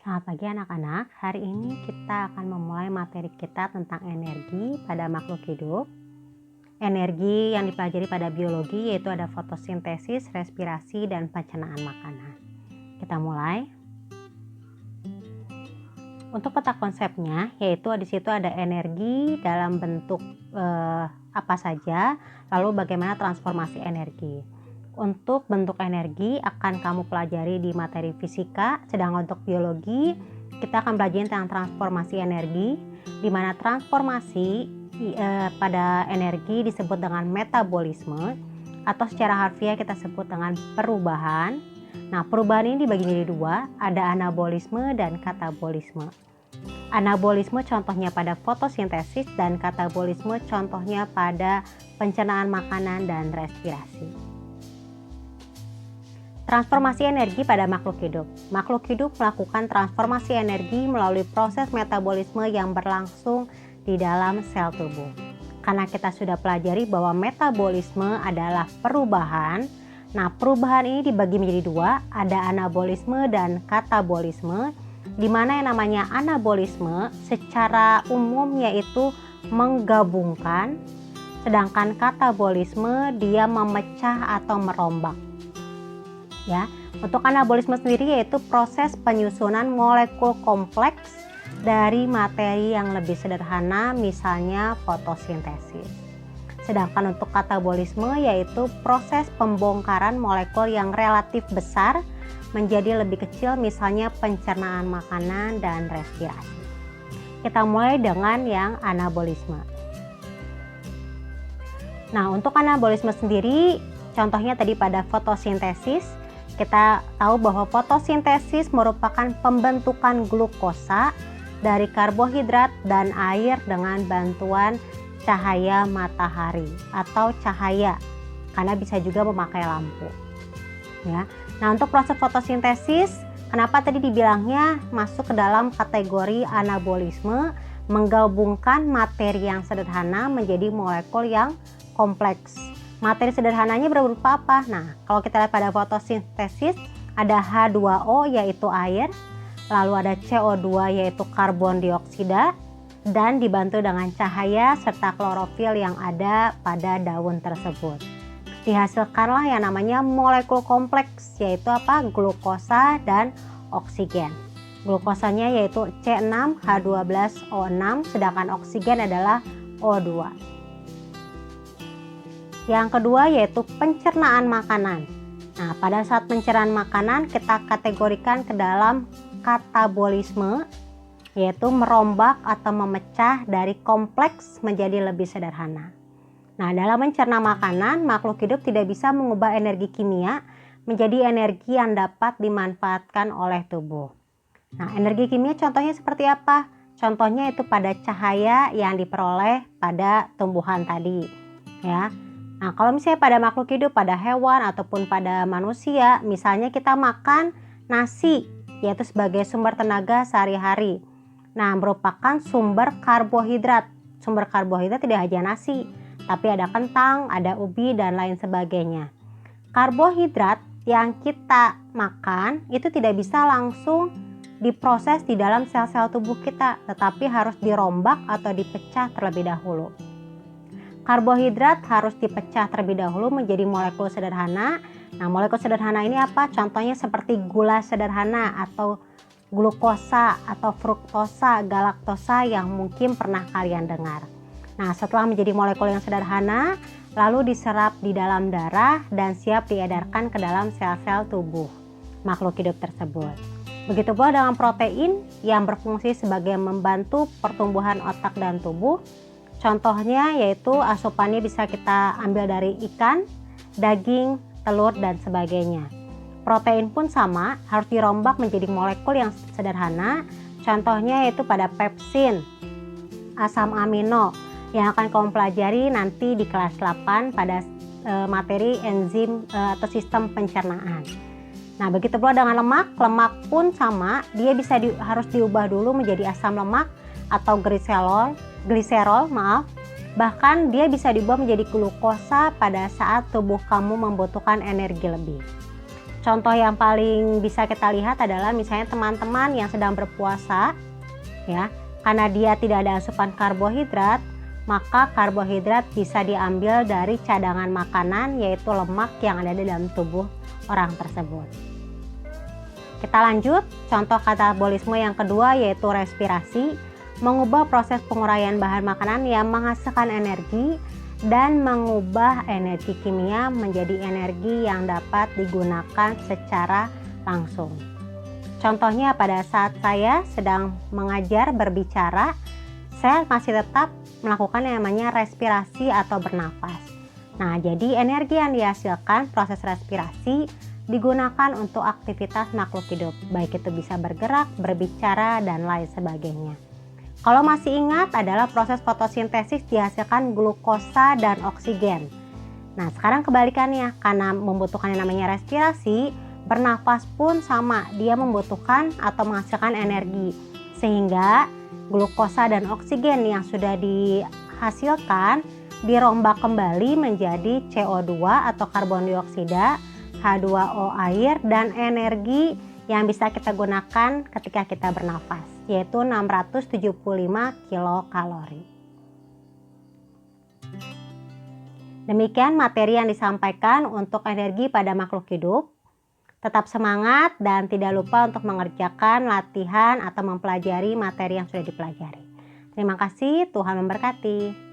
Selamat pagi anak-anak, hari ini kita akan memulai materi kita tentang energi pada makhluk hidup. Energi yang dipelajari pada biologi yaitu ada fotosintesis, respirasi, dan pencernaan makanan. Kita mulai. Untuk peta konsepnya yaitu di situ ada energi dalam bentuk apa saja, lalu bagaimana transformasi energi. Untuk bentuk energi akan kamu pelajari di materi fisika, sedangkan untuk biologi kita akan belajar tentang transformasi energi, di mana transformasi pada energi disebut dengan metabolisme atau secara harfiah kita sebut dengan perubahan. Nah, perubahan ini dibagi menjadi dua, ada anabolisme dan katabolisme. Anabolisme contohnya pada fotosintesis dan katabolisme contohnya pada pencernaan makanan dan respirasi. Transformasi energi pada makhluk hidup. Makhluk hidup melakukan transformasi energi melalui proses metabolisme yang berlangsung di dalam sel tubuh. Karena kita sudah pelajari bahwa metabolisme adalah perubahan. Nah, perubahan ini dibagi menjadi dua, ada anabolisme dan katabolisme, di mana yang namanya anabolisme secara umum yaitu menggabungkan, sedangkan katabolisme dia memecah atau merombak. Ya, untuk anabolisme sendiri yaitu proses penyusunan molekul kompleks dari materi yang lebih sederhana, misalnya fotosintesis. Sedangkan untuk katabolisme yaitu proses pembongkaran molekul yang relatif besar menjadi lebih kecil, misalnya pencernaan makanan dan respirasi. Kita mulai dengan yang anabolisme. Nah, untuk anabolisme sendiri contohnya tadi pada fotosintesis. Kita tahu bahwa fotosintesis merupakan pembentukan glukosa dari karbohidrat dan air dengan bantuan cahaya matahari atau cahaya, karena bisa juga memakai lampu. Ya. Nah, untuk proses fotosintesis, kenapa tadi dibilangnya masuk ke dalam kategori anabolisme, menggabungkan materi yang sederhana menjadi molekul yang kompleks. Materi sederhananya berupa apa? Nah, kalau kita lihat pada fotosintesis ada H2O yaitu air, lalu ada CO2 yaitu karbon dioksida, dan dibantu dengan cahaya serta klorofil yang ada pada daun tersebut. Dihasilkanlah yang namanya molekul kompleks yaitu apa? Glukosa dan oksigen. Glukosanya yaitu C6H12O6, sedangkan oksigen adalah O2. Yang kedua yaitu pencernaan makanan. Nah, pada saat pencernaan makanan kita kategorikan ke dalam katabolisme, yaitu merombak atau memecah dari kompleks menjadi lebih sederhana. Nah, dalam mencerna makanan, makhluk hidup tidak bisa mengubah energi kimia menjadi energi yang dapat dimanfaatkan oleh tubuh. Nah, energi kimia contohnya seperti apa? Contohnya itu pada cahaya yang diperoleh pada tumbuhan tadi, ya. Nah, kalau misalnya pada makhluk hidup, pada hewan ataupun pada manusia, misalnya kita makan nasi, yaitu sebagai sumber tenaga sehari-hari. Nah, merupakan sumber karbohidrat. Sumber karbohidrat tidak hanya nasi, tapi ada kentang, ada ubi, dan lain sebagainya. Karbohidrat yang kita makan itu tidak bisa langsung diproses di dalam sel-sel tubuh kita, tetapi harus dirombak atau dipecah terlebih dahulu. Karbohidrat harus dipecah terlebih dahulu menjadi molekul sederhana. Nah, molekul sederhana ini apa? Contohnya seperti gula sederhana atau glukosa atau fruktosa, galaktosa yang mungkin pernah kalian dengar. Nah, setelah menjadi molekul yang sederhana, lalu diserap di dalam darah dan siap diedarkan ke dalam sel-sel tubuh makhluk hidup tersebut. Begitu pula dengan protein yang berfungsi sebagai membantu pertumbuhan otak dan tubuh. Contohnya yaitu asupannya bisa kita ambil dari ikan, daging, telur, dan sebagainya. Protein pun sama, harus dirombak menjadi molekul yang sederhana. Contohnya yaitu pada pepsin, asam amino, yang akan kamu pelajari nanti di kelas 8 pada materi enzim atau sistem pencernaan. Nah, begitu pula dengan lemak. Lemak pun sama, dia bisa harus diubah dulu menjadi asam lemak atau gliserol, bahkan dia bisa diubah menjadi glukosa pada saat tubuh kamu membutuhkan energi lebih. Contoh yang paling bisa kita lihat adalah misalnya teman-teman yang sedang berpuasa, ya, karena dia tidak ada asupan karbohidrat, maka karbohidrat bisa diambil dari cadangan makanan, yaitu lemak yang ada di dalam tubuh orang tersebut. Kita lanjut, contoh katabolisme yang kedua yaitu respirasi, mengubah proses penguraian bahan makanan yang menghasilkan energi dan mengubah energi kimia menjadi energi yang dapat digunakan secara langsung. Contohnya pada saat saya sedang mengajar berbicara, saya masih tetap melakukan yang namanya respirasi atau bernafas. Nah, jadi energi yang dihasilkan proses respirasi digunakan untuk aktivitas makhluk hidup, baik itu bisa bergerak, berbicara, dan lain sebagainya. Kalau masih ingat adalah proses fotosintesis dihasilkan glukosa dan oksigen. Nah, sekarang kebalikannya, karena membutuhkan yang namanya respirasi, bernafas pun sama, dia membutuhkan atau menghasilkan energi. Sehingga glukosa dan oksigen yang sudah dihasilkan dirombak kembali menjadi CO2 atau karbon dioksida, H2O air, dan energi yang bisa kita gunakan ketika kita bernafas, yaitu 675 kilokalori. Demikian materi yang disampaikan untuk energi pada makhluk hidup. Tetap semangat dan tidak lupa untuk mengerjakan latihan atau mempelajari materi yang sudah dipelajari. Terima kasih, Tuhan memberkati.